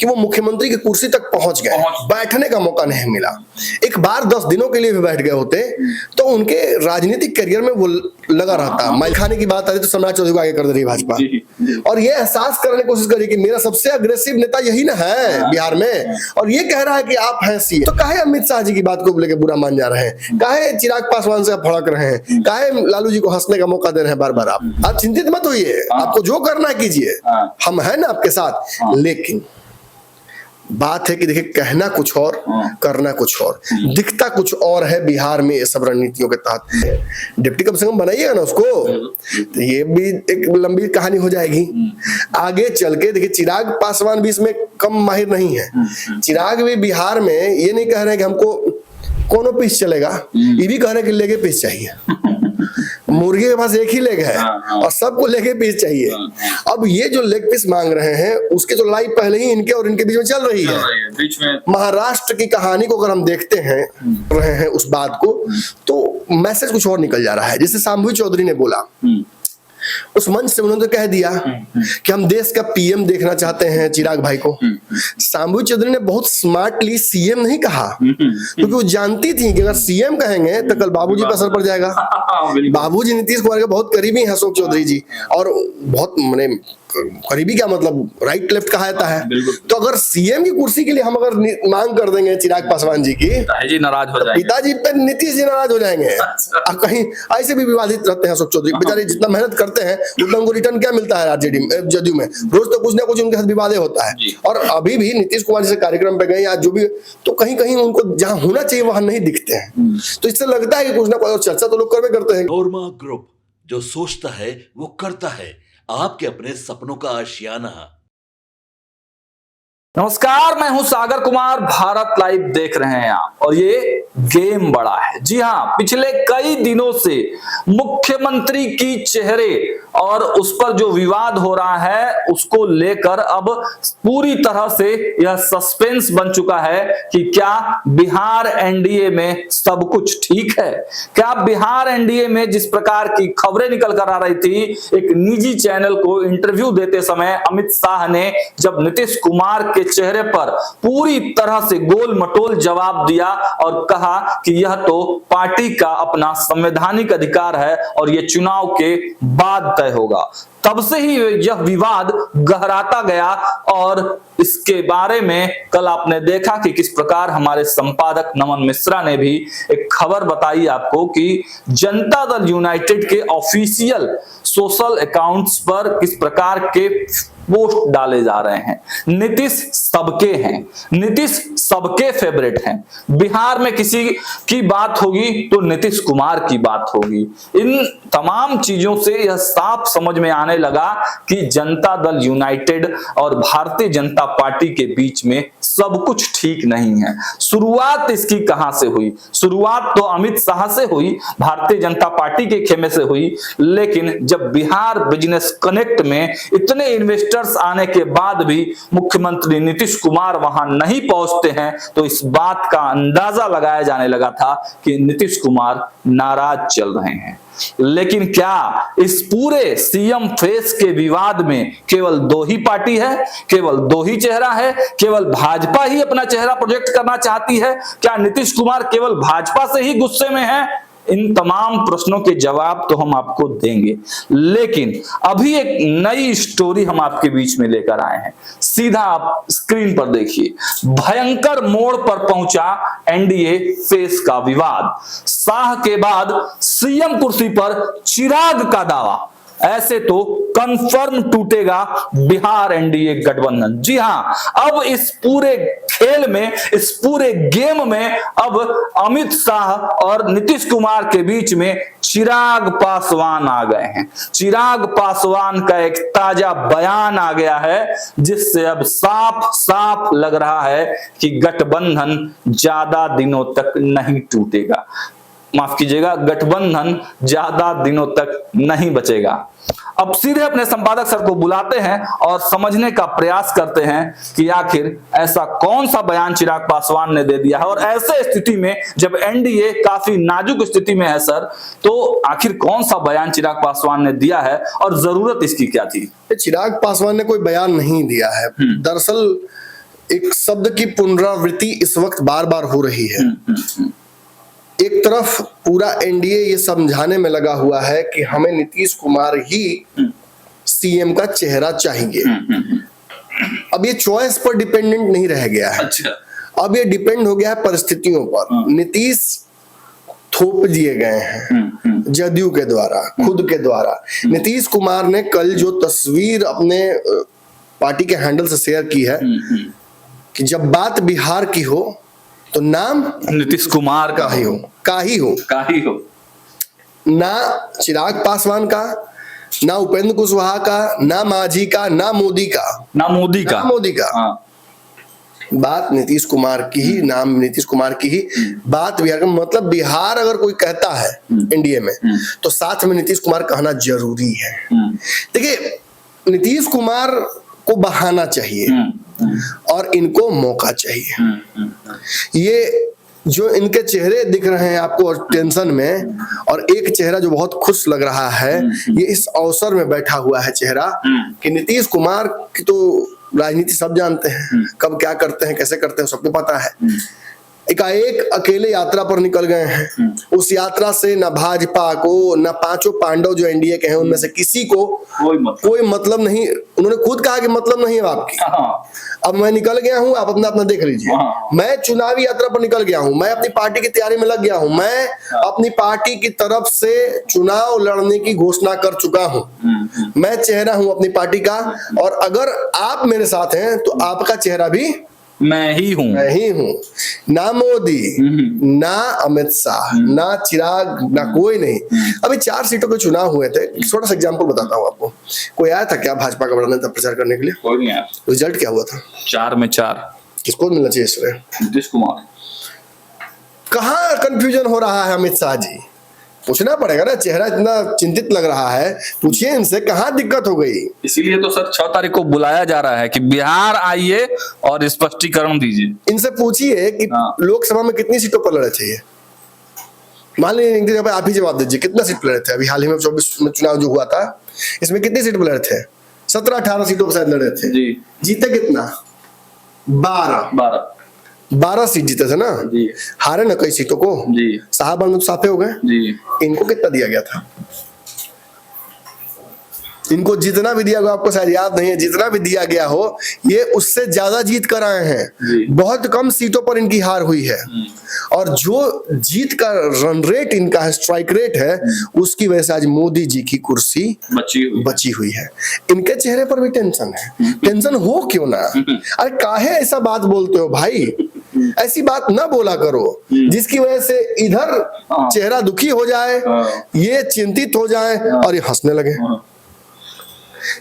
कि वो मुख्यमंत्री की कुर्सी तक पहुंच गए, बैठने का मौका नहीं मिला। एक बार 10 दिनों के लिए भी बैठ गए होते तो उनके राजनीतिक करियर में वो लगा रहता। मैल खाने की बात आती तो सम्राट चौधरी को आगे कर दे रही भाजपा, और ये एहसास करने की कोशिश करी कि मेरा सबसे अग्रेसिव नेता यही ना है बिहार में, और ये कह रहा है कि आप हैं सीएम। तो काहे अमित शाह जी की बात को लेकर बुरा मान जा रहे हैं, काहे चिराग पासवान से भड़क रहे हैं, काहे लालू जी को हंसने का मौका दे रहे हैं बार बार। आप चिंतित मत होइए, आपको जो करना है कीजिए, हम हैं ना आपके साथ। लेकिन बात है कि देखिए, कहना कुछ और करना कुछ और, दिखता कुछ और है बिहार में। ये सब रणनीतियों के तहत डिप्टी कम से कम बनाइएगा ना उसको, तो ये भी एक लंबी कहानी हो जाएगी आगे चल के। देखिए, चिराग पासवान भी इसमें कम माहिर नहीं है। चिराग भी बिहार में ये नहीं कह रहे हैं कि हमको कोनो पीस चलेगा, ये भी कह रहे हैं कि लेगे पीस चाहिए। मुर्गे के पास एक ही लेग है और सबको लेके पीस चाहिए। अब ये जो लेग पीस मांग रहे हैं, उसके तो लाइव पहले ही इनके और इनके बीच में चल रही है। बीच में महाराष्ट्र की कहानी को अगर हम देखते हैं रहे हैं उस बात को, तो मैसेज कुछ और निकल जा रहा है। जैसे शांभवी चौधरी ने बोला, उस मंच से उन्होंने तो कह दिया कि हम देश का पीएम देखना चाहते हैं चिराग भाई को। शांभवी चौधरी ने बहुत स्मार्टली सीएम नहीं कहा, क्योंकि वो जानती थी कि अगर सीएम कहेंगे तो कल बाबूजी पर असर पड़ जाएगा। बाबूजी नीतीश कुमार के बहुत करीबी हैं अशोक चौधरी जी, और बहुत मैंने करीबी क्या मतलब राइट लेफ्ट कहा जाता है। तो अगर सीएम की कुर्सी के लिए हम अगर मांग कर देंगे चिराग पासवान जी की, पिताजी नाराज हो जाएंगे, पिताजी पे नीतीश जी नाराज हो जाएंगे। अब कहीं ऐसे भी विवादित रहते हैं अशोक चौधरी बेचारे, जितना मेहनत करते हैं उतना उनको रिटर्न क्या मिलता है आरजेडी में, जदयू में रोज तो कुछ ना कुछ उनके साथ विवाद होता है। और अभी भी नीतीश कुमार जैसे कार्यक्रम पे गए या जो भी, तो कहीं कहीं उनको जहां होना चाहिए वहां नहीं दिखते हैं। तो इससे लगता है कि कुछ ना कुछ चर्चा तो लोग करते हैं। नोरमा ग्रुप, जो सोचता है वो करता है, आपके अपने सपनों का आशियाना। नमस्कार, मैं हूं सागर कुमार, भारत लाइव देख रहे हैं आप, और ये गेम बड़ा है। जी हां, पिछले कई दिनों से मुख्यमंत्री की चेहरे और उस पर जो विवाद हो रहा है उसको लेकर अब पूरी तरह से यह सस्पेंस बन चुका है कि क्या बिहार एनडीए में सब कुछ ठीक है। क्या बिहार एनडीए में जिस प्रकार की खबरें निकल कर आ रही थी, एक निजी चैनल को इंटरव्यू देते समय अमित शाह ने जब नीतीश कुमार के चेहरे पर पूरी तरह से गोल मटोल जवाब दिया और कहा कि यह तो पार्टी का अपना संवैधानिक अधिकार है और यह चुनाव के बाद तय होगा, तब से ही यह विवाद गहराता गया। और इसके बारे में कल आपने देखा कि किस प्रकार हमारे संपादक नमन मिश्रा ने भी एक खबर बताई आपको कि जनता दल यूनाइटेड के ऑफिशियल सोशल अकाउंट्स पर किस प्रकार के पोस्ट डाले जा रहे हैं। नीतीश सबके हैं, नीतीश सबके फेवरेट हैं। बिहार में किसी की बात होगी तो नीतीश कुमार की बात होगी। इन तमाम चीजों से यह साफ समझ में आने लगा कि जनता दल यूनाइटेड और भारतीय जनता पार्टी के बीच में सब कुछ ठीक नहीं है। शुरुआत इसकी कहां से हुई? शुरुआत तो अमित शाह से हुई, भारतीय जनता पार्टी के खेमे से हुई, लेकिन जब बिहार बिजनेस कनेक्ट में इतने इन्वेस्टर्स आने के बाद भी मुख्यमंत्री नीतीश कुमार वहां नहीं पहुंचते हैं, तो इस बात का अंदाजा लगाया जाने लगा था कि नीतीश कुमार नाराज चल रहे हैं। लेकिन क्या इस पूरे सीएम फेस के विवाद में केवल दो ही पार्टी है, केवल दो ही चेहरा है, केवल भाजपा ही अपना चेहरा प्रोजेक्ट करना चाहती है? क्या नीतीश कुमार केवल भाजपा से ही गुस्से में है? इन तमाम प्रश्नों के जवाब तो हम आपको देंगे, लेकिन अभी एक नई स्टोरी हम आपके बीच में लेकर आए हैं। सीधा आप स्क्रीन पर देखिए, भयंकर मोड़ पर पहुंचा एनडीए फेस का विवाद। शाह के बाद सीएम कुर्सी पर चिराग का दावा, ऐसे तो कंफर्म टूटेगा बिहार एनडीए गठबंधन। जी हां, अब इस पूरे खेल में, इस पूरे गेम में अब अमित शाह और नीतीश कुमार के बीच में चिराग पासवान आ गए हैं। चिराग पासवान का एक ताजा बयान आ गया है, जिससे अब साफ साफ लग रहा है कि गठबंधन ज्यादा दिनों तक नहीं टूटेगा। माफ कीजिएगा, गठबंधन ज्यादा दिनों तक नहीं बचेगा। अब सीधे अपने संपादक सर को बुलाते हैं और समझने का प्रयास करते हैं कि आखिर ऐसा कौन सा बयान चिराग पासवान ने दे दिया है, और ऐसे स्थिति में जब एनडीए काफी नाजुक स्थिति में है सर, तो आखिर कौन सा बयान चिराग पासवान ने दिया है और जरूरत इसकी क्या थी? चिराग पासवान ने कोई बयान नहीं दिया है। दरअसल एक शब्द की पुनरावृत्ति इस वक्त बार बार हो रही है। एक तरफ पूरा एनडीए ये समझाने में लगा हुआ है कि हमें नीतीश कुमार ही सीएम का चेहरा चाहिए। अब ये चॉइस पर डिपेंडेंट नहीं रह गया है। अच्छा, अब ये डिपेंड हो गया है परिस्थितियों पर। नीतीश थोप दिए गए हैं जदयू के द्वारा, खुद के द्वारा। नीतीश कुमार ने कल जो तस्वीर अपने पार्टी के हैंडल से शेयर की है कि जब बात बिहार की हो तो नाम नीतीश कुमार का ही हो, ना चिराग पासवान का, ना उपेंद्र कुशवाहा का, ना मांझी का, ना मोदी का। हाँ। बात नीतीश कुमार की ही, नाम नीतीश कुमार की ही बात बिहार का। मतलब बिहार अगर कोई कहता है एनडीए में तो साथ में नीतीश कुमार कहना जरूरी है। देखिए, नीतीश कुमार को बहाना चाहिए और इनको मौका चाहिए। ये जो इनके चेहरे दिख रहे हैं आपको और टेंशन में, और एक चेहरा जो बहुत खुश लग रहा है, ये इस अवसर में बैठा हुआ है चेहरा कि नीतीश कुमार की तो राजनीति सब जानते हैं, कब क्या करते हैं, कैसे करते हैं, सबको पता है। एकाएक अकेले यात्रा पर निकल गए हैं। उस यात्रा से न भाजपा को, न पांचों पांडव जो एनडीए के हैं उनमें से किसी को कोई मतलब नहीं। उन्होंने खुद कहा कि मतलब नहीं है आपकी। अब मैं निकल गया हूं, आप अपना अपना देख लीजिए। मैं चुनावी यात्रा पर निकल गया हूं, मैं अपनी पार्टी की तैयारी में लग गया हूं, मैं अपनी पार्टी की तरफ से चुनाव लड़ने की घोषणा कर चुका हूं। मैं चेहरा हूं अपनी पार्टी का, और अगर आप मेरे साथ हैं तो आपका चेहरा भी मैं ही हूं। ना मोदी, ना अमित शाह, ना चिराग, ना कोई नहीं। अभी 4 सीटों पे चुनाव हुए थे। छोटा सा एग्जांपल बताता हूँ आपको। कोई आया था क्या भाजपा का बड़ा नेता प्रचार करने के लिए? कोई नहीं आया। रिजल्ट क्या हुआ था? 4 में 4 किसको मिलना चाहिए इसमें? नीतीश कुमार। कहाँ कंफ्यूजन हो रहा है अमित शाह जी? पूछना पड़ेगा ना, चेहरा इतना चिंतित लग रहा है, पूछिए इनसे कहाँ दिक्कत हो गई। इसीलिए तो सर 6 तारीख को बुलाया जा रहा है कि बिहार आइए और स्पष्टीकरण दीजिए। इनसे पूछिए कि लोकसभा में कितनी सीटों पर लड़े थे ये। मान लीजिए आप ही जवाब दीजिए, कितना सीट पर लड़े थे? अभी हाल ही में 24 में चुनाव जो हुआ था, इसमें कितनी सीट पर लड़े थे? 17-18 सीटों पर शायद लड़े थे। जीते कितना? 12 सीट जीते थे ना जी। हारे ना कई सीटों को जी। साहब साफे हो गए जी। इनको कितना दिया गया था? इनको जितना भी दिया गया, आपको शायद याद नहीं है, जितना भी दिया गया हो ये उससे ज्यादा जीत कर आए हैं। बहुत कम सीटों पर इनकी हार हुई है, और जो जीत का रन रेट इनका है, स्ट्राइक रेट है, उसकी वजह से आज मोदी जी की कुर्सी बची हुई है। इनके चेहरे पर भी टेंशन है। टेंशन हो क्यों ना? अरे काहे ऐसा बात बोलते हो भाई? ऐसी बात ना बोला करो जिसकी वजह से इधर चेहरा दुखी हो जाए, ये चिंतित हो जाए और ये हंसने लगे।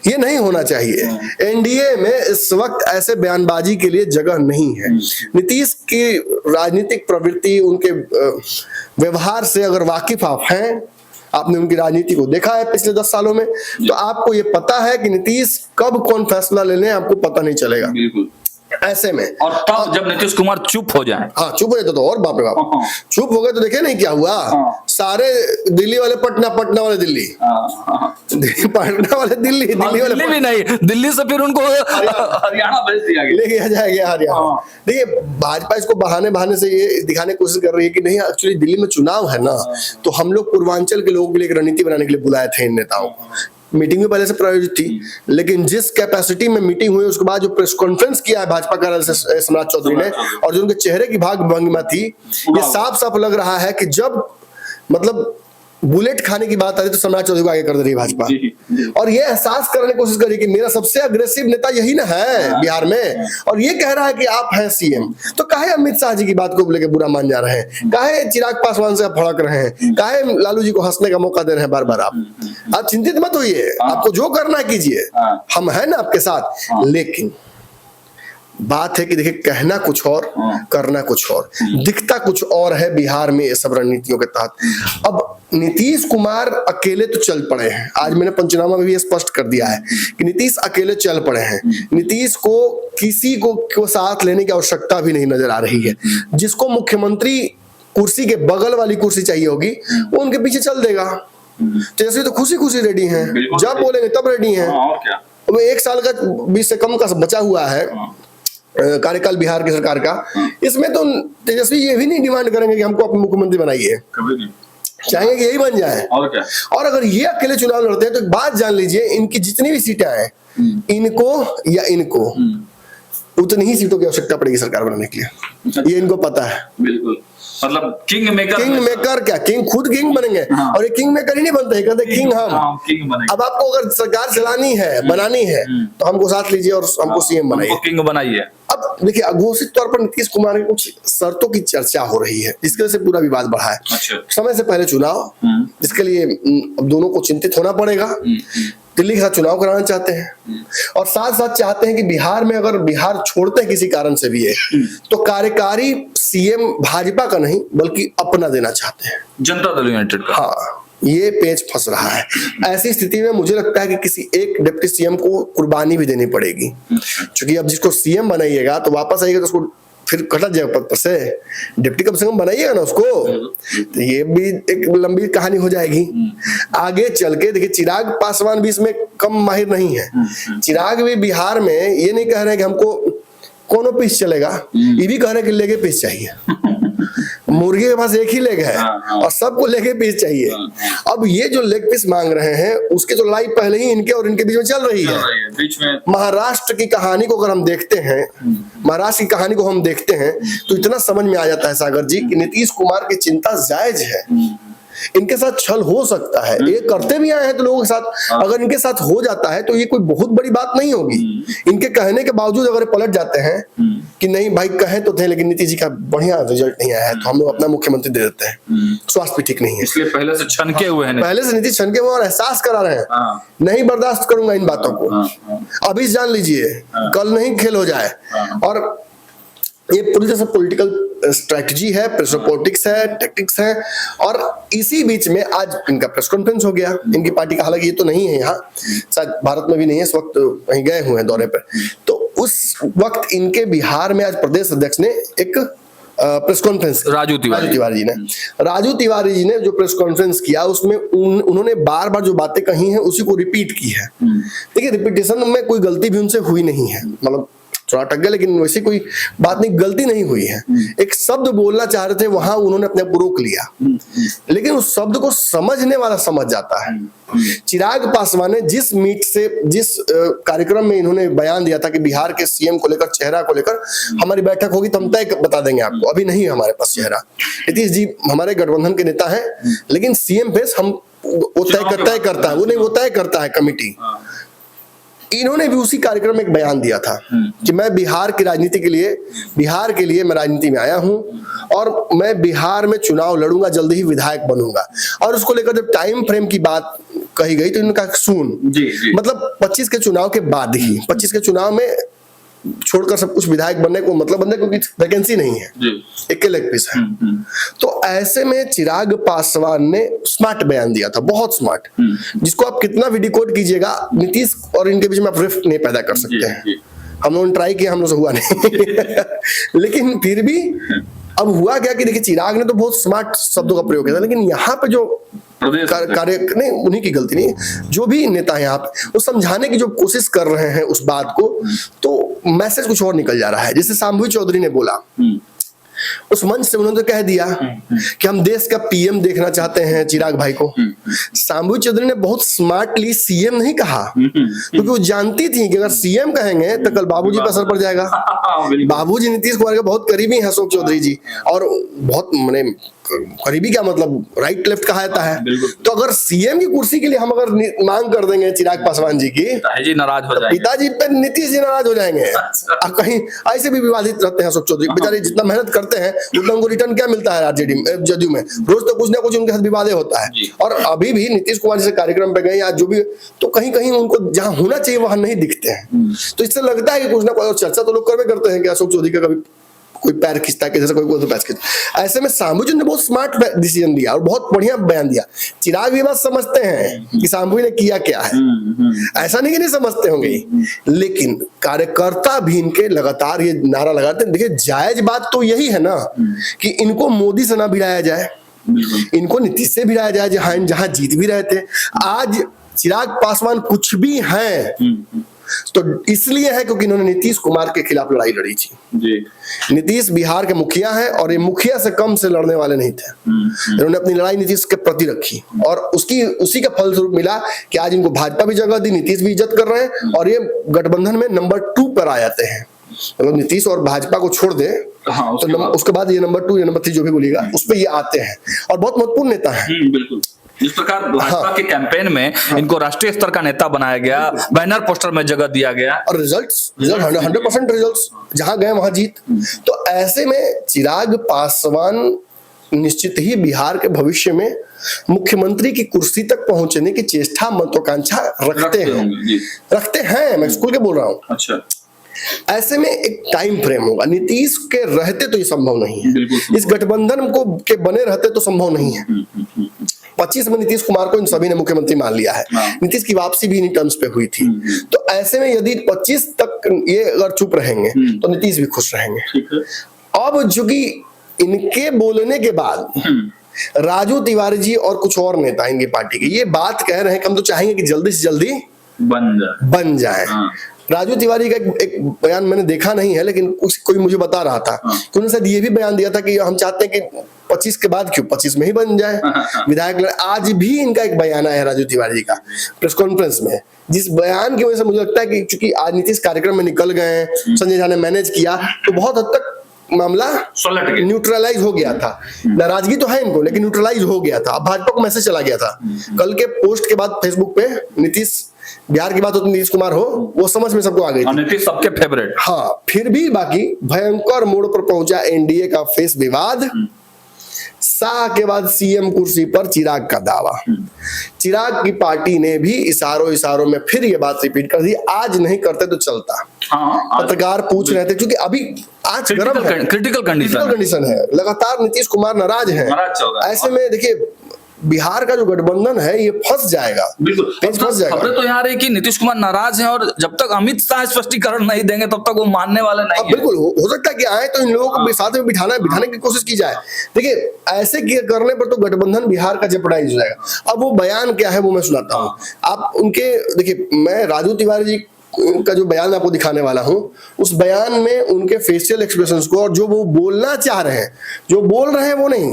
ये नहीं होना चाहिए। एनडीए में इस वक्त ऐसे बयानबाजी के लिए जगह नहीं है। नीतीश की राजनीतिक प्रवृत्ति, उनके व्यवहार से अगर वाकिफ आप हैं, आपने उनकी राजनीति को देखा है पिछले 10 सालों में, तो आपको ये पता है कि नीतीश कब कौन फैसला ले लें आपको पता नहीं चलेगा। बिल्कुल। ऐसे में और तब जब नीतीश कुमार चुप हो जाए, हाँ चुप हो जाए तो और बाप रे बाप, चुप हो गए तो देखे नहीं क्या हुआ। सारे दिल्ली वाले पटना, पटना वाले दिल्ली, पटना वाले दिल्ली, दिल्ली वाले भी नहीं, दिल्ली से फिर उनको हरियाणा भेज दिया गया, ले गया जाएगा हरियाणा। देखिए भाजपा इसको बहाने से ये दिखाने की कोशिश कर रही है कि नहीं एक्चुअली दिल्ली में चुनाव है ना, तो हम लोग पूर्वांचल के लोगों के लिए एक रणनीति बनाने के लिए बुलाए थे इन नेताओं को। मीटिंग भी पहले से प्रायोजित थी, लेकिन जिस कैपेसिटी में मीटिंग हुई उसके बाद जो प्रेस कॉन्फ्रेंस किया है भाजपा कार्यालय से सम्राट चौधरी ने, और जो उनके चेहरे की भाग भंगिमा थी, ये साफ साफ लग रहा है कि जब मतलब बुलेट खाने की बात आ रही तो सम्राट चौधरी को आगे कर दे रही है भाजपा, और ये एहसास करने की कोशिश कर रही है कि मेरा सबसे अग्रेसिव नेता यही ना है बिहार में, और ये कह रहा है कि आप हैं सीएम। तो काहे अमित शाह जी की बात को लेकर बुरा मान जा रहे हैं? काहे चिराग पासवान से आप भड़क रहे हैं? काहे लालू जी को हंसने का मौका दे रहे हैं बार बार? आप चिंतित मत होइए, आपको जो करना है कीजिए, हम हैं ना आपके साथ। लेकिन बात है कि देखिए कहना कुछ और, करना कुछ और, दिखता कुछ और है बिहार में ये सब रणनीतियों के तहत। अब नीतीश कुमार अकेले तो चल पड़े हैं। आज मैंने पंचनामा में भी स्पष्ट कर दिया है कि नीतीश अकेले चल पड़े हैं। नीतीश को किसी को साथ लेने की आवश्यकता भी नहीं नजर आ रही है। जिसको मुख्यमंत्री कुर्सी के बगल वाली कुर्सी चाहिए होगी वो उनके पीछे चल देगा। जैसे तो खुशी खुशी रेडी हैं, जब बोलेंगे तब रेडी हैं। अब 1 साल का 20 से कम का बचा हुआ है, कार्यकाल बिहार की सरकार का, इसमें तो तेजस्वी ये भी नहीं डिमांड करेंगे कि हमको अपने मुख्यमंत्री बनाइए, कभी नहीं चाहेंगे कि यही बन जाए। और क्या। और अगर ये अकेले चुनाव लड़ते हैं तो एक बात जान लीजिए, इनकी जितनी भी सीटें आए, इनको या इनको उतनी ही सीटों की आवश्यकता पड़ेगी सरकार बनाने के लिए, ये इनको पता है। बिल्कुल, मतलब किंग मेकर क्या किंग खुद किंग बनेंगे। हाँ। और ये किंग मेकर ही नहीं बनते, कहते किंग हम। किंग बनेंगे। अब आपको अगर सरकार चलानी है, बनानी है, तो हमको साथ लीजिए और हमको सीएम बनाइए, किंग बनाइए। अब देखिए अघोषित तौर पर नीतीश कुमार की कुछ शर्तों की चर्चा हो रही है, जिसकी वजह से पूरा विवाद बढ़ा है। अच्छा। समय से पहले चुनाव, जिसके लिए अब दोनों को चिंतित होना पड़ेगा। दिल्ली के साथ चुनाव कराना चाहते हैं और साथ साथ चाहते हैं कि बिहार में अगर बिहार छोड़ते हैं किसी कारण से भी है, तो कार्यकारी सीएम भाजपा का नहीं बल्कि अपना देना चाहते हैं, जनता दल यूनाइटेड का। हाँ, ये पेच फंस रहा है। ऐसी स्थिति में मुझे लगता है कि किसी एक डिप्टी सीएम को कुर्बानी भी देनी पड़ेगी, क्योंकि अब जिसको सीएम बनाइएगा तो वापस आइएगा तो उसको फिर कटा जाए पद पर से, डिप्टी कम से कम बनाइएगा ना उसको, तो ये भी एक लंबी कहानी हो जाएगी आगे चल के। देखिए चिराग पासवान भी इसमें कम माहिर नहीं है। चिराग भी बिहार में ये नहीं कह रहे हैं कि हमको कोनो पीस चलेगा, ये भी कह रहे हैं कि लेगे पीस चाहिए। मुर्गे के पास एक ही लेग है और सबको लेगे पीस चाहिए। अब ये जो लेग पीस मांग रहे हैं, उसके जो लड़ाई पहले ही इनके और इनके बीच में चल रही है। बीच में महाराष्ट्र की कहानी को अगर हम देखते हैं, महाराष्ट्र की कहानी को हम देखते हैं तो इतना समझ में आ जाता है सागर जी कि नीतीश कुमार की चिंता जायज है। इनके साथ छल हो सकता है, ये करते भी आए हैं तो लोगों के साथ, अगर इनके साथ हो जाता है तो ये कोई बहुत बड़ी बात नहीं होगी। इनके कहने के बावजूद अगर पलट जाते हैं कि नहीं भाई कहे तो थे लेकिन नीतीश जी का बढ़िया रिजल्ट नहीं आया है तो हम लोग अपना मुख्यमंत्री दे देते हैं, स्वास्थ्य भी ठीक नहीं है, इसलिए पहले से छनके हुए हैं, पहले से नीतीश छनके हुए और एहसास करा रहे हैं नहीं बर्दाश्त करूंगा इन बातों को, अभी जान लीजिए कल नहीं खेल हो जाए। और ये पूरी तरह से पॉलिटिकल स्ट्रेटजी है, प्रेशर पॉलिटिक्स है, टैक्टिक्स है। और इसी बीच में आज इनका प्रेस कॉन्फ्रेंस हो गया इनकी पार्टी का, हालांकि ये तो नहीं है यहाँ, शायद भारत में भी नहीं है, इस वक्त कहीं गए हुए हैं दौरे पर। तो उस वक्त इनके बिहार में आज प्रदेश अध्यक्ष ने एक प्रेस कॉन्फ्रेंस, राजू तिवारी जी ने जो प्रेस कॉन्फ्रेंस किया उसमें उन्होंने बार बार जो बातें कही हैं उसी को रिपीट की है। देखिए रिपीटेशन में कोई गलती भी उनसे हुई नहीं है, मतलब थोड़ा टक गया लेकिन वैसी कोई बात नहीं, गलती नहीं हुई है। एक शब्द बोलना चाह रहे थे, वहां उन्होंने अपने आप को रोक लिया, लेकिन उस शब्द को समझने वाला समझ जाता है। चिराग पासवान ने जिस कार्यक्रम में इन्होंने बयान दिया था कि बिहार के सीएम को लेकर, चेहरा को लेकर हमारी बैठक होगी तो हम तय बता देंगे आपको, अभी नहीं है हमारे पास चेहरा। नीतीश जी हमारे गठबंधन के नेता हैं, लेकिन सीएम फेस हम वो तय करता है, वो नहीं, वो तय करता है कमिटी। इन्होंने भी उसी कार्यक्रम में एक बयान दिया था कि मैं बिहार की राजनीति के लिए मैं राजनीति में आया हूं और मैं बिहार में चुनाव लड़ूंगा, जल्दी ही विधायक बनूंगा। और उसको लेकर जब टाइम फ्रेम की बात कही गई तो इन्होंने कहा सुन, मतलब 25 के चुनाव के बाद ही, 25 के चुनाव में छोड़कर सब कुछ विधायक बनने को मतलब बनने क्योंकि वैकेंसी नहीं है, एक लेग पीस है। तो ऐसे में चिराग पासवान ने स्मार्ट बयान दिया था, बहुत स्मार्ट, जिसको आप कितना भी डिकोड कीजिएगा नीतीश और इनके बीच में आप रिफ्ट नहीं पैदा कर सकते हैं। हम लोगों ने ट्राई किया, हम लोग से हुआ नहीं लेकिन फिर भी अब हुआ क्या कि देखिए चिराग ने तो बहुत स्मार्ट शब्दों का प्रयोग किया था, लेकिन यहाँ पे जो कार्य नहीं, उन्हीं की गलती नहीं, जो भी नेता है यहाँ पे वो समझाने की जो कोशिश कर रहे हैं उस बात को, तो मैसेज कुछ और निकल जा रहा है। जैसे शांभवी चौधरी ने बोला, उस मंच से उन्होंने तो कह दिया कि हम देश का पीएम देखना चाहते हैं चिराग भाई को। शांभवी चौधरी ने बहुत स्मार्टली सीएम नहीं कहा, क्योंकि वो जानती थी कि अगर सीएम कहेंगे तो कल बाबूजी पर असर पड़ जाएगा। बाबूजी नीतीश कुमार के बहुत करीबी हैं अशोक चौधरी जी, और बहुत मैंने करीबी क्या मतलब राइट लेफ्ट कहा जाता है। तो अगर सीएम की कुर्सी के लिए हम अगर मांग कर देंगे चिराग पासवान जी की, पिताजी नाराज हो जाएंगे, पिताजी पे नीतीश जी नाराज हो जाएंगे। अब कहीं ऐसे भी विवादित रहते हैं अशोक चौधरी बेचारे, जितना मेहनत करते हैं उतना उनको रिटर्न क्या मिलता है आरजेडी जदयू में, रोज तो कुछ ना कुछ उनके साथ विवाद होता है। और अभी भी नीतीश कुमार जैसे कार्यक्रम पे गए या जो भी, तो कहीं कहीं उनको जहां होना चाहिए वहां नहीं दिखते हैं। तो इससे लगता है कि कुछ ना कुछ चर्चा तो लोग करते हैं कि अशोक चौधरी का कभी कोई पैर खींचता है, जैसे कोई तो पैर खींचता। ऐसे में शांभवी जी ने बहुत स्मार्ट डिसीजन दिया और बहुत बढ़िया बयान दिया। चिराग भी बात समझते हैं कि शांभवी ने किया क्या है, ऐसा नहीं कि नहीं समझते होंगे, लेकिन कार्यकर्ता भी इनके लगातार ये नारा लगाते हैं। देखिए जायज बात तो यही है ना कि इनको मोदी से ना भिड़ाया जाए, इनको नीतीश से भिड़ाया जाए जहां जीत भी रहे थे। आज चिराग पासवान कुछ भी हैं तो इसलिए है क्योंकि इन्होंने नीतीश कुमार के खिलाफ लड़ाई लड़ी थी जी। नीतीश बिहार के मुखिया हैं और ये मुखिया से कम से लड़ने वाले नहीं थे। इन्होंने अपनी लड़ाई नीतीश के प्रति रखी और उसी का फलस्वरूप मिला कि आज इनको भाजपा भी जगह दी, नीतीश भी इज्जत कर रहे हैं और ये गठबंधन में नंबर 2 पर आ जाते हैं। मतलब नीतीश और भाजपा को छोड़ दे तो उसके बाद ये नंबर 2 या नंबर 3 जो भी बोलेगा उस पर ये आते हैं और बहुत महत्वपूर्ण नेता है। बिल्कुल। जिस प्रकार भाजपा के कैंपेन में इनको राष्ट्रीय स्तर का नेता बनाया गया, बैनर पोस्टर में जगह दिया गया और रिजल्ट 100% रिजल्ट जहां गए वहां जीत। तो ऐसे में चिराग पासवान निश्चित ही बिहार के भविष्य में मुख्यमंत्री की कुर्सी तक पहुंचने की चेष्टा महत्वाकांक्षा रखते हैं। मैं स्कूल के बोल रहा हूँ। अच्छा। ऐसे में एक टाइम फ्रेम होगा। नीतीश के रहते तो ये संभव नहीं है, इस गठबंधन को के बने रहते तो संभव नहीं है। 25 में नीतीश कुमार को इन सभी ने मुख्यमंत्री मान लिया है। नीतीश की वापसी भी इन्हीं टर्म्स पे हुई थी। तो ऐसे में यदि 25 तक ये अगर चुप रहेंगे तो नीतीश भी खुश रहेंगे। अब चूंकि इनके बोलने के बाद राजू तिवारी जी और कुछ और नेता इनकी पार्टी के ये बात कह रहे हैं कि हम तो चाहेंगे कि जल्दी से जल्दी बन जाए। राजू तिवारी का एक बयान मैंने देखा नहीं है, लेकिन कोई मुझे बता रहा था कि उन्होंने शायद ये भी बयान दिया था कि हम चाहते हैं कि 25 के बाद क्यों 25 में ही बन जाए विधायक। आज भी इनका एक बयान आया है राजू तिवारी का प्रेस कॉन्फ्रेंस में, जिस बयान की वजह से मुझे लगता है कि चूंकि आज नीतीश कार्यक्रम में निकल गए, संजय झा ने मैनेज किया, तो बहुत हद तक मामला न्यूट्रलाइज हो गया था। नाराजगी तो है इनको, लेकिन न्यूट्रलाइज हो गया था। अब भाजपा को मैसेज चला गया था। कल के पोस्ट के बाद फेसबुक पे नीतीश बिहार की बात हो तो नीतीश कुमार हो, वो समझ में सबको आ गई। नीतीश सबके फेवरेट। हाँ, फिर भी बाकी भयंकर मोड़ पर पहुंचा एनडीए का फेस विवाद। शाह के बाद सीएम कुर्सी पर चिराग का दावा। चिराग की पार्टी ने भी इशारों में फिर ये बात रिपीट कर दी, आज नहीं करते तो चलता। पत्रकार पूछ रहे थे, क्योंकि अभी आज क्रिटिकल कंडीशन है, लगातार नीतीश कुमार नाराज है। ऐसे में देखिए बिहार का जो गठबंधन है ये फंस जाएगा। बिल्कुल फंस जाएगा। खबरें तो यहाँ रही कि नीतीश कुमार नाराज हैं और जब तक अमित शाह स्पष्टीकरण नहीं देंगे तब तक वो मानने वाले नहीं है। बिल्कुल हो सकता है कि आए तो इन लोगों को साथ में बिठाने की कोशिश की जाए। देखिए ऐसे करने पर तो गठबंधन बिहार का जेपराइज हो जाएगा। अब वो बयान क्या है वो मैं सुनाता हूँ आप उनके। देखिए मैं राजू तिवारी जी का जो बयान आपको दिखाने वाला हूं, उस बयान में उनके फेशियल एक्सप्रेशंस को और जो वो बोलना चाह रहे हैं, जो बोल रहे हैं वो नहीं,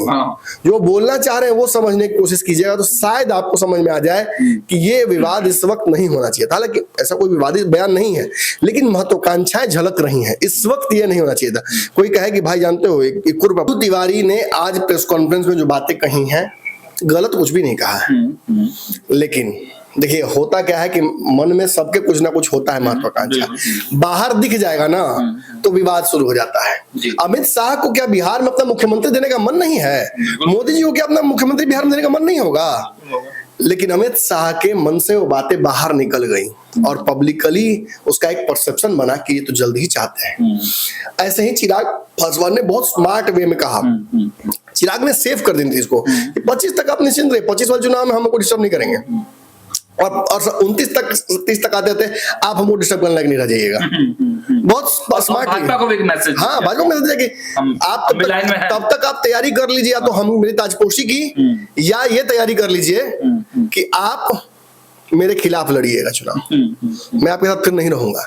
जो बोलना चाह रहे हैं वो समझने की कोशिश कीजिएगा, तो शायद आपको समझ में आ जाए कि ये विवाद इस वक्त नहीं होना चाहिए था। हालांकि ऐसा कोई विवादित बयान नहीं है, लेकिन महत्वाकांक्षाएं झलक रही हैं। इस वक्त ये नहीं होना चाहिए था। कोई कहे कि भाई जानते हो राजू तिवारी ने आज प्रेस कॉन्फ्रेंस में जो बातें कही हैं, गलत कुछ भी नहीं कहा है, लेकिन देखिए होता क्या है कि मन में सबके कुछ ना कुछ होता है महत्वाकांक्षा। बाहर दिख जाएगा ना तो विवाद शुरू हो जाता है। अमित शाह को क्या बिहार में अपना मुख्यमंत्री देने का मन नहीं है? मोदी जी को क्या अपना मुख्यमंत्री बिहार में देने का मन नहीं होगा? लेकिन अमित शाह के मन से वो बातें बाहर निकल गई और पब्लिकली उसका एक परसेप्शन बना कि ये तो जल्द ही चाहते हैं। ऐसे ही चिराग पासवान ने बहुत स्मार्ट वे में कहा, चिराग ने सेव कर दी थी इसको, 25 तक आप निश्चिंत रहे, 25 वाले चुनाव में हमको डिस्टर्ब नहीं करेंगे, और 29 तक 30 तक आते थे आप हमको डिस्टर्ब करने लायक नहीं रह जाइएगा। बहुत स्मार्ट भाजपा को भी एक मैसेज, हाँ भाजपा को मैसेज है कि आप तब तक आप तैयारी कर लीजिए, या तो हम मेरी ताजपोशी की, या ये तैयारी कर लीजिए कि आप मेरे खिलाफ लड़िएगा चुनाव, मैं आपके साथ फिर नहीं रहूंगा।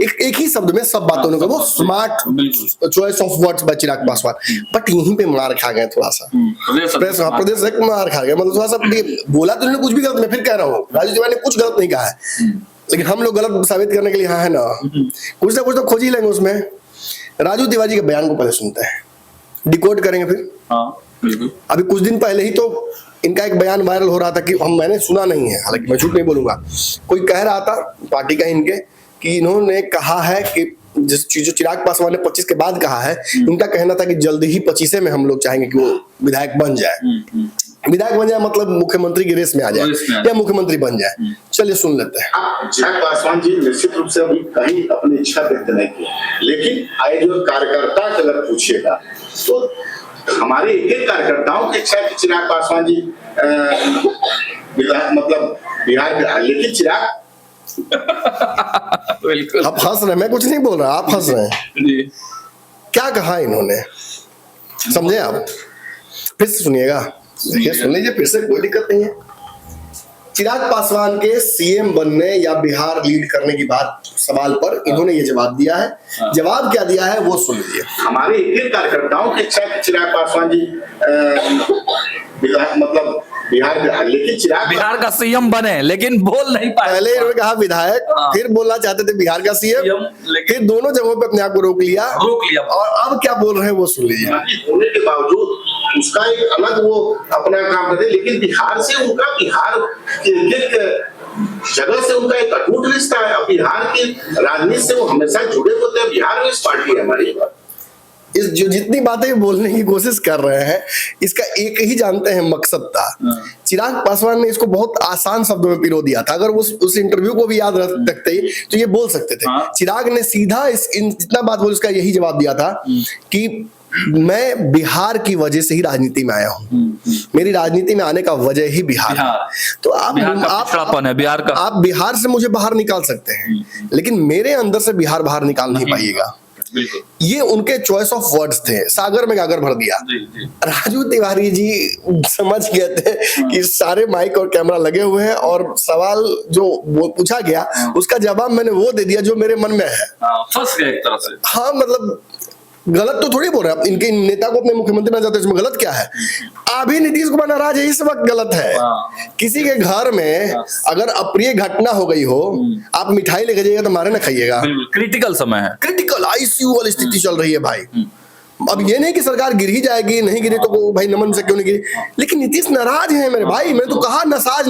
एक ही शब्द में सब बातों को, बहुत smart choice of words by Chirag Paswan. But यहीं पे मार खा गए थोड़ा सा, प्रदेश मार खा गए, मतलब थोड़ा सा बोला तो कुछ भी गलत, मैं फिर कह रहा हूँ राजू तिवारी ने कुछ गलत नहीं कहा है, लेकिन हम लोग गलत साबित करने के लिए हाँ है ना कुछ तो खोज ही लेंगे उसमें। राजू तिवारी के बयान को पहले सुनते हैं, डिकोड करेंगे फिर। अभी कुछ दिन पहले ही तो इनका एक बयान वायरल हो रहा था कि मैंने सुना नहीं है, हालांकि मैं झूठ नहीं बोलूंगा, कोई कह रहा था पार्टी का इनके कि इन्होंने कहा है कि जिस चीज जो चिराग पासवान ने 25 के बाद कहा है, इनका कहना था कि जल्दी ही 25 में हम लोग चाहेंगे कि वो विधायक बन जाए। विधायक बन जाए मतलब मुख्यमंत्री की रेस में आ जाए या मुख्यमंत्री बन जाए। चलिए सुन लेते हैं। चिराग पासवान जी निश्चित रूप से अभी कहीं अपनी इच्छा व्यक्त नहीं की, लेकिन आए जो कार्यकर्ता से अगर पूछिएगा तो हमारे एक कार्यकर्ताओं की इच्छा है कि चिराग पासवान जी मतलब बिहार के, लेकिन चिराग आप हंस रहे, मैं कुछ नहीं बोल रहा, आप हंस रहे हैं। क्या कहा इन्होंने समझे आप? फिर से सुनिएगा, सुन लीजिए फिर से, कोई दिक्कत नहीं है। चिराग पासवान के सीएम बनने या बिहार लीड करने की बात सवाल पर इन्होंने ये जवाब दिया है। जवाब क्या दिया है वो सुन लीजिए। हमारे एक कार्यकर्ताओं की इच्छा है कि चिराग पासवान जी मतलब बिहार का सीएम बने, लेकिन बोल नहीं पाए। पहले इन्होंने कहा विधायक, फिर बोलना चाहते थे बिहार का सीएम, फिर दोनों जगहों पे अपने आप को रोक लिया और अब क्या बोल रहे हैं वो सुन लीजिए। होने के बावजूद उसका एक अलग वो अपना काम करे, लेकिन बिहार से उनका बिहार जगह से उनका एक अटूट रिश्ता है। अब बिहार की राजनीति से वो हमेशा जुड़े होते हैं। बिहार में इस पार्टी है हमारी। इस जो जितनी बातें बोलने की कोशिश कर रहे हैं इसका एक ही जानते हैं मकसद था। चिराग पासवान ने इसको बहुत आसान शब्दों में पिरो दिया था। अगर उस इंटरव्यू को भी याद रखते तो ये बोल सकते थे। चिराग ने सीधा जितना बात बोली उसका यही जवाब दिया था कि मैं बिहार की वजह से ही राजनीति में आया हूँ, मेरी राजनीति में आने का वजह ही बिहार है। तो आप बिहार से मुझे बाहर निकाल सकते हैं, लेकिन मेरे अंदर से बिहार बाहर निकाल नहीं पाइएगा। ये उनके चॉइस ऑफ वर्ड्स थे। सागर में गागर भर दिया। राजू तिवारी जी समझ गए थे कि सारे माइक और कैमरा लगे हुए हैं और सवाल जो वो पूछा गया उसका जवाब मैंने वो दे दिया जो मेरे मन में है। फंस गए एक तरह से। हाँ, मतलब गलत तो थोड़ी बोल रहे हैं। इनके नेता को अपने मुख्यमंत्री बनाते हैं, इसमें गलत क्या है? अभी नीतीश कुमार नाराज है, इस वक्त गलत है। किसी के घर में अगर अप्रिय घटना हो गई हो, आप मिठाई लेके जाइएगा तो मारे ना खाइएगा। क्रिटिकल समय है, क्रिटिकल आईसीयू वाली स्थिति चल रही है भाई। अब ये नहीं कि सरकार गिर ही जाएगी, नहीं गिरी तो भाई नमन से क्यों नहीं गिरी, लेकिन नीतीश नाराज है मेरे भाई। मैंने तो कहा नाराज।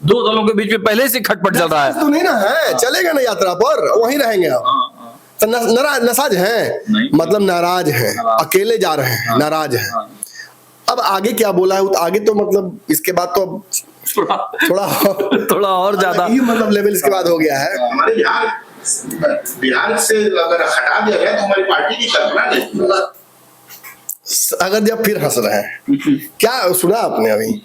दो दलों के बीच में पहले से खटपट चल रहा है। तो नहीं ना है, चलेगा ना यात्रा पर, वहीं रहेंगे आप। तो नसाज हैं, मतलब नाराज हैं, अकेले जा रहे हैं, नाराज हैं। अब आगे क्या बोला है आगे तो मतलब इसके बाद तो थोड़ा और ज्यादा ही मतलब लेवल इसके बाद हो गया है। हमारे बिहार से अगर हटा दिया गया तो हमारी पार्टी की कल्पना नहीं। अगर जब फिर हंस रहे हैं, क्या सुना आपने? अभी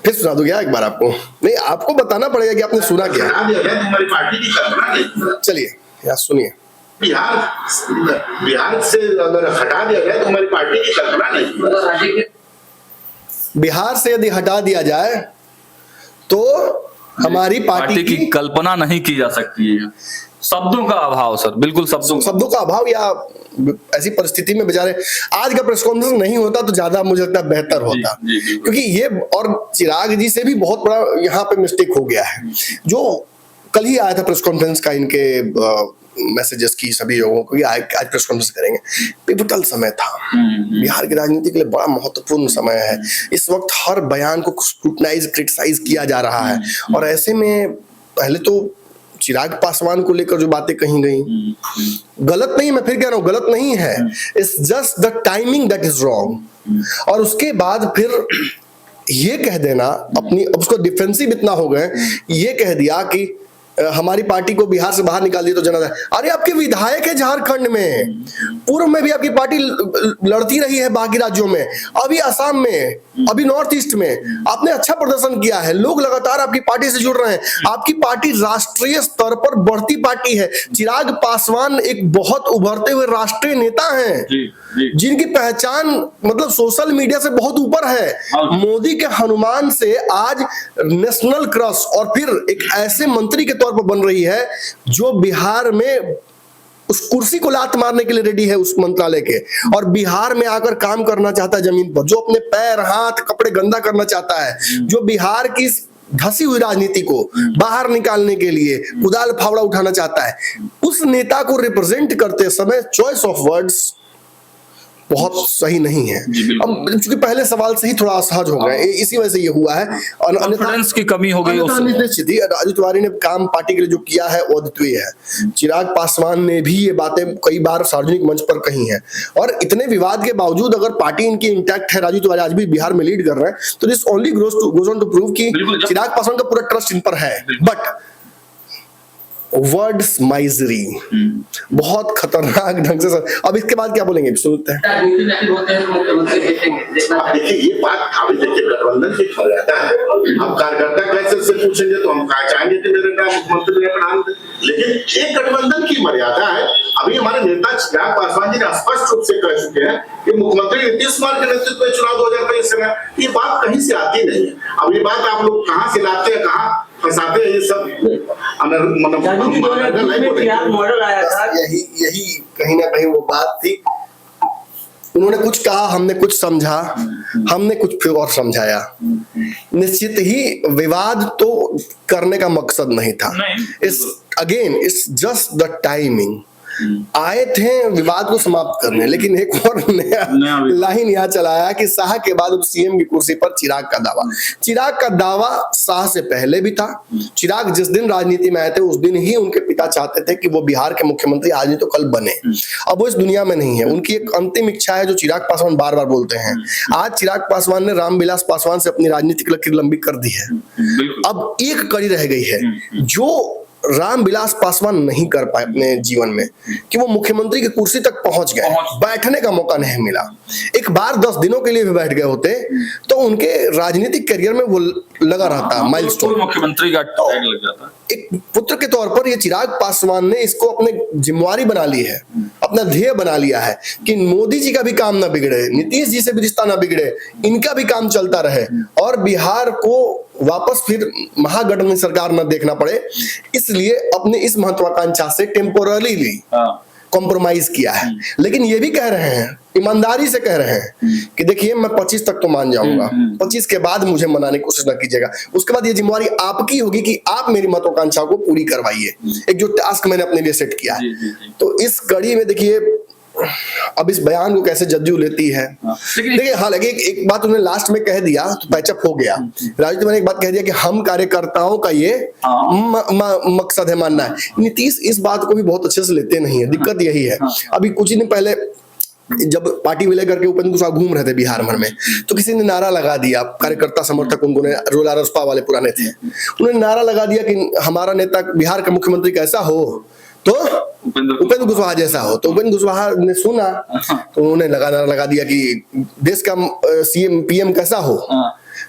फिर सुना दो क्या एक बार आपको? नहीं, आपको बताना पड़ेगा कि आपने सुना क्या। हटा दिया गया तो हमारी पार्टी की कल्पना नहीं। चलिए यार सुनिए। बिहार से अगर हटा दिया गया तो हमारी पार्टी की कल्पना नहीं। बिहार से यदि हटा दिया जाए तो हमारी पार्टी की कल्पना नहीं की जा सकती है। शब्दों का अभाव सर, बिल्कुल शब्दों का अभाव, या ऐसी परिस्थिति में बेचारे आज का प्रेस कॉन्फ्रेंस नहीं होता तो ज्यादा मुझे लगता है बेहतर होता। क्योंकि ये और चिराग जी से भी बहुत बड़ा यहाँ पे मिस्टेक हो गया है। जो कल ही आया था प्रेस कॉन्फ्रेंस का इनके मैसेजेस की सभी लोगों को आज प्रेस कॉन्फ्रेंस करेंगे, पिवटल समय था। बिहार की राजनीति के लिए बड़ा महत्वपूर्ण समय है। इस वक्त हर बयान को स्क्रूटनाइज क्रिटिसाइज किया जा रहा है और ऐसे में पहले तो चिराग पासवान को लेकर जो बातें कही गई गलत नहीं, मैं फिर कह रहा हूं गलत नहीं है, it's just the timing that is wrong. और उसके बाद फिर ये कह देना अपनी, अब उसको डिफेंसिव इतना हो गए, ये कह दिया कि हमारी पार्टी को बिहार से बाहर निकाल दिया तो जनता। अरे आपके विधायक है झारखंड में, पूर्व में भी आपकी पार्टी लड़ती रही है बाकी राज्यों में, अभी असम में, अभी नॉर्थ ईस्ट में आपने अच्छा प्रदर्शन किया है। लोग लगातार आपकी पार्टी से जुड़ रहे हैं। आपकी पार्टी राष्ट्रीय स्तर पर बढ़ती पार्टी है। चिराग पासवान एक बहुत उभरते हुए राष्ट्रीय नेता हैं जिनकी पहचान मतलब सोशल मीडिया से बहुत ऊपर है। मोदी के हनुमान से आज नेशनल क्रश, और फिर एक ऐसे मंत्री के तौर पर बन रही है जो बिहार में उस कुर्सी को लात मारने के लिए रेडी है उस मंत्रालय के, और बिहार में आकर काम करना चाहता है जमीन पर, जो अपने पैर हाथ कपड़े गंदा करना चाहता है, जो बिहार की धसी हुई राजनीति को बाहर निकालने के लिए कुदाल फावड़ा उठाना चाहता है। उस नेता को रिप्रेजेंट करते समय चॉइस ऑफ वर्ड्स बहुत सही नहीं है। अब क्योंकि पहले सवाल से ही थोड़ा असहज हो गए, इसी वजह से ये हुआ है। कॉन्फिडेंस की कमी हो गई। राजू तिवारी ने काम पार्टी के लिए जो किया है वो अद्वितीय है। चिराग पासवान ने भी ये बातें कई बार सार्वजनिक मंच पर कही हैं, और इतने विवाद के बावजूद अगर पार्टी इनकी इंटैक्ट है, राजू तिवारी आज भी बिहार में लीड कर रहे हैं, तो this only goes on to prove कि चिराग पासवान का पूरा ट्रस्ट इन पर है। बट वर्ड्स माइजरी बहुत खतरनाक ढंग से सर। अब इसके बाद क्या बोलेंगे सुनते हैं। देखिए ये बात अभी देखिए गठबंधन की मर्यादा है। अब कार्यकर्ता कैसे से पूछेंगे तो हम चाहेंगे कि मेरे मुख्यमंत्री ने प्रधानमंत्री, लेकिन एक गठबंधन की मर्यादा है। अभी हमारे नेता चिराग पासवान जी ने स्पष्ट रूप से कह चुके हैं कि मुख्यमंत्री नीतीश कुमार के नेतृत्व में चुनाव 2023 में ये बात कहीं से आती नहीं है। अब ये बात आप लोग कहाँ से लाते हैं, कहाँ फंसाते हैं, ये सब मॉडल आया था। यही कहीं ना कहीं वो बात थी। उन्होंने कुछ कहा, हमने कुछ समझा, हमने कुछ फिर और समझाया। निश्चित ही विवाद तो करने का मकसद नहीं था। It's just the timing. आए थे विवाद को समाप्त करने, लेकिन एक और नया लाइन यहाँ चलाया कि शाह के बाद सीएम की कुर्सी पर चिराग का दावा। चिराग का दावा शाह से पहले भी था। चिराग जिस दिन राजनीति में आए थे उस दिन ही उनके पिता चाहते थे कि वो बिहार के मुख्यमंत्री आज नहीं तो कल बने। अब वो इस दुनिया में नहीं है। उनकी एक अंतिम इच्छा है जो चिराग पासवान बार बार बोलते हैं। आज चिराग पासवान ने रामविलास पासवान से अपनी राजनीतिक लकीर लंबी कर दी है। अब एक कड़ी रह गई है जो रामविलास पासवान नहीं कर पाए अपने जीवन में, कि वो मुख्यमंत्री की कुर्सी तक पहुंच गए। बैठने का मौका नहीं मिला। एक बार 10 दिनों के लिए भी बैठ गए होते तो उनके राजनीतिक करियर में वो लगा रहता माइलस्टोन, मुख्यमंत्री का टैग लग जाता। एक पुत्र के तौर पर ये चिराग पासवान ने इसको अपने जिम्मेवारी बना ली है, अपना ध्येय बना लिया है कि मोदी जी का भी काम ना बिगड़े, नीतीश जी से भी रिश्ता ना बिगड़े, इनका भी काम चलता रहे और बिहार को वापस फिर महागठबंधन सरकार न देखना पड़े। इसलिए अपने इस महत्वाकांक्षा से टेम्पोररीली कॉम्प्रोमाइज किया है। लेकिन ये भी कह रहे हैं, ईमानदारी से कह रहे हैं कि देखिए मैं 25 तक तो मान जाऊंगा, 25 के बाद मुझे मनाने की कोशिश न कीजिएगा। उसके बाद ये जिम्मेवारी आपकी होगी कि आप मेरी महत्वाकांक्षा को पूरी करवाइए, एक जो टास्क मैंने अपने लिए सेट किया है। तो इस कड़ी में देखिए अब इस बयान को कैसे जदयू लेती है। देखिए हालांकि एक बात उन्होंने लास्ट में कह दिया तो पैचअप हो गया। राजनीति में एक बात कह दिया कि हम कार्यकर्ताओं का ये मकसद है मानना है। नीतीश इस बात को भी बहुत अच्छे से लेते नहीं है, दिक्कत यही है। अभी कुछ दिन पहले जब पार्टी विलय करके उपेंद्र कुशवाहा घूम रहे थे बिहार भर में, तो किसी ने नारा लगा दिया, कार्यकर्ता समर्थक उनको रोला रसपा वाले पुराने थे, उन्होंने नारा लगा दिया कि हमारा नेता बिहार का मुख्यमंत्री कैसा हो तो उपेंद्र कुशवाहा जैसा हो। तो उपेंद्र कुशवाहा ने सुना तो उन्होंने नारा लगा दिया कि देश का सीएम पीएम कैसा हो,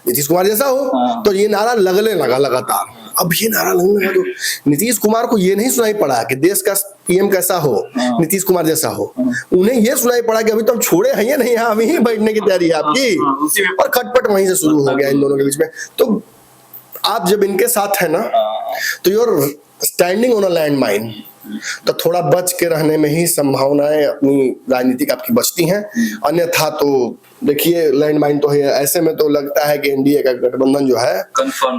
नीतीश कुमार जैसा हो। तो ये नारा लगने लगा लगातार। अब ये नारा लगने लगा तो नीतीश कुमार को ये नहीं सुनाई पड़ा कि देश का पीएम कैसा हो, नीतीश कुमार जैसा हो। उन्हें ये सुनाई पड़ा कि अभी तो हम छोड़े हैं या नहीं, अभी ही बैठने की तैयारी है आपकी। और खटपट वहीं से शुरू हो गया इन दोनों के बीच में। तो आप जब इनके साथ है ना तो you're standing on a land mine, तो थोड़ा बच के रहने में ही संभावनाएं अपनी राजनीतिक आपकी बचती हैं। अन्यथा तो देखिए लैंडमाइन तो है। ऐसे में तो लगता है कि एनडीए का गठबंधन जो है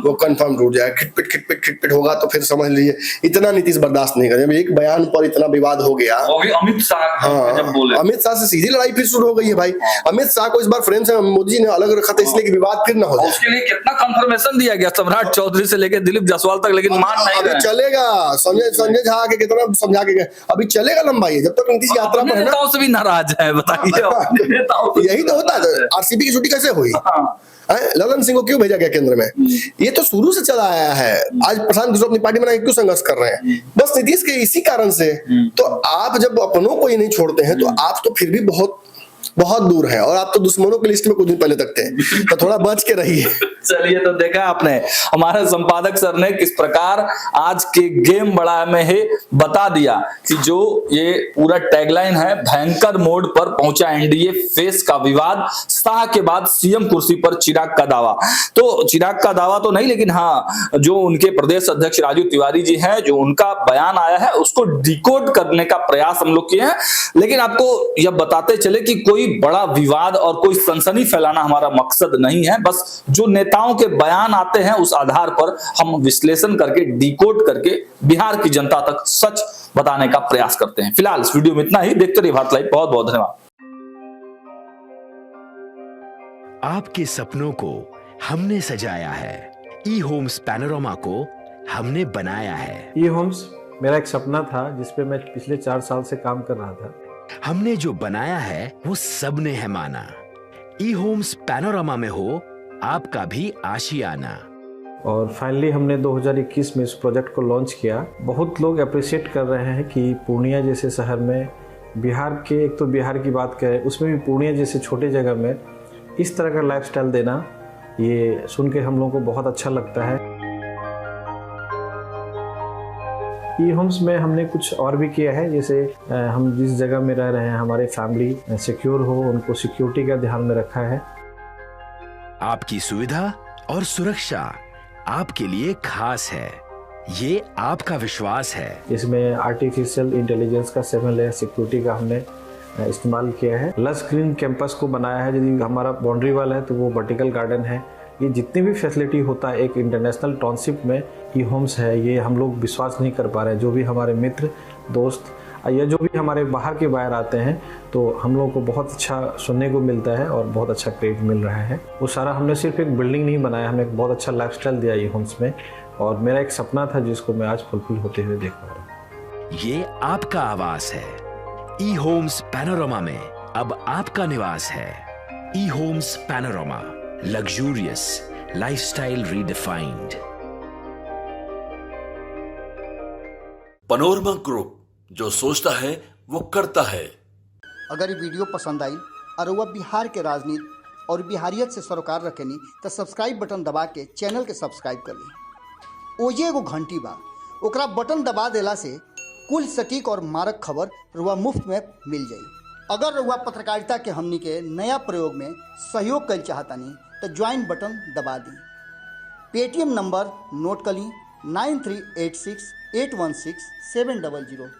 वो कंफर्म टूट जाए। खिटपिट होगा तो फिर समझ लीजिए इतना नीतीश बर्दाश्त नहीं करेंगे। एक बयान पर इतना विवाद हो गया। अमित शाह जब बोले, अमित शाह से सीधी लड़ाई फिर शुरू हो गई है भाई। अमित शाह को इस बार फ्रेम से मोदी जी ने अलग रखा था इसलिए कि विवाद फिर ना हो जाए। उसके लिए कितना कंफर्मेशन दिया गया सम्राट चौधरी से लेकर दिलीप जायसवाल तक, लेकिन मान नहीं अभी चलेगा। संजय झा के कितना समझा के गए, अभी चलेगा लंबा ये जब तक नीतीश यात्रा पर है ना। नेताओं से भी नाराज है, बताइए। यही तो होता है। आरसीबी की छुट्टी कैसे हुई? ललन सिंह को क्यों भेजा गया केंद्र में? ये तो शुरू से चला आया है। आज प्रशांत किशोर अपनी पार्टी बना के क्यों संघर्ष कर रहे हैं? बस नीतीश के इसी कारण से। तो आप जब अपनों को ही नहीं छोड़ते हैं तो आप तो फिर भी बहुत बहुत दूर है और आप तो दुश्मनों की लिस्ट में कुछ दिन पहले तक थे। तो थोड़ा बच के रहिए। चलिए, तो देखा आपने हमारे संपादक सर ने किस प्रकार आज के गेम बड़ा में ही बता दिया कि जो ये पूरा टैगलाइन है, भयंकर मोड पर पहुंचा एनडीए, फेस का विवाद, शाह के बाद सीएम कुर्सी पर चिराग का दावा। तो चिराग का दावा तो नहीं, लेकिन हाँ जो उनके प्रदेश अध्यक्ष राजू तिवारी जी हैं, जो उनका बयान आया है उसको डिकोड करने का प्रयास हम लोग किए हैं। लेकिन आपको यह बताते चले कि कोई बड़ा विवाद और कोई सनसनी फैलाना हमारा मकसद नहीं है। बस जो नेताओं के बयान आते हैं उस आधार पर हम विश्लेषण करके डिकोड करके बिहार की जनता तक सच बताने का प्रयास करते हैं। फिलहाल इस वीडियो में इतना ही। देखते रहिए भारत लाइव। बहुत बहुत धन्यवाद। आपके सपनों को हमने सजाया है, ई होम्स पैनोरामा को हमने बनाया है। ई होम्स मेरा एक सपना था जिसपे मैं पिछले 4 साल से काम कर रहा था। हमने जो बनाया है वो सबने है माना। ई होम्स पैनोरामा में हो आपका भी आशियाना। और फाइनली हमने 2021 में इस प्रोजेक्ट को लॉन्च किया। बहुत लोग अप्रिशिएट कर रहे हैं कि पूर्णिया जैसे शहर में, बिहार के, एक तो बिहार की बात करें उसमें भी पूर्णिया जैसे छोटे जगह में इस तरह का लाइफस्टाइल देना, ये सुन के हम लोगों को बहुत अच्छा लगता है। ई होम्स में हमने कुछ और भी किया है, जैसे हम जिस जगह में रह रहे हैं हमारे फैमिली सिक्योर हो, उनको सिक्योरिटी का ध्यान में रखा है। आपकी सुविधा और सुरक्षा आपके लिए खास है, ये आपका विश्वास है। इसमें आर्टिफिशियल इंटेलिजेंस का 7 लेयर सिक्योरिटी का हमने इस्तेमाल किया है। लस ग्रीन कैंपस को बनाया है, यदि हमारा बाउंड्री वाल है तो वो वर्टिकल गार्डन है। ये जितनी भी फैसिलिटी होता है एक इंटरनेशनल टाउनशिप में ई होम्स है, ये हम लोग विश्वास नहीं कर पा रहे हैं। जो भी हमारे मित्र दोस्त या जो भी हमारे बाहर के बाहर आते हैं तो हम लोगों को बहुत अच्छा सुनने को मिलता है और बहुत अच्छा क्रेडिट मिल रहा है। वो सारा हमने सिर्फ एक बिल्डिंग नहीं बनाया, हमने एक बहुत अच्छा लाइफस्टाइल दिया ई होम्स में, और मेरा एक सपना था जिसको मैं आज फुलफिल होते हुए देख पा रहा हूँ। ये आपका आवास है। ई होम्स पैनोरामा में अब आपका निवास है। E Homes Panorama, luxurious lifestyle redefined. Panorama group, जो सोचता है वो करता है। अगर ये वीडियो पसंद आई और वह बिहार के राजनीति और बिहारियत से सरोकार रखेनी तो सब्सक्राइब बटन दबा के चैनल के सब्सक्राइब कर ली। ओजे एगो घंटी बा, ओकरा बटन दबा देला से कुल सटीक और मारक खबर रुआ मुफ्त में मिल जाई। अगर रुआ पत्रकारिता के हमनी के नया प्रयोग में सहयोग कर चाहतानी तो ज्वाइन बटन दबा दी। पेटीएम नंबर नोट कर ली 9386816700।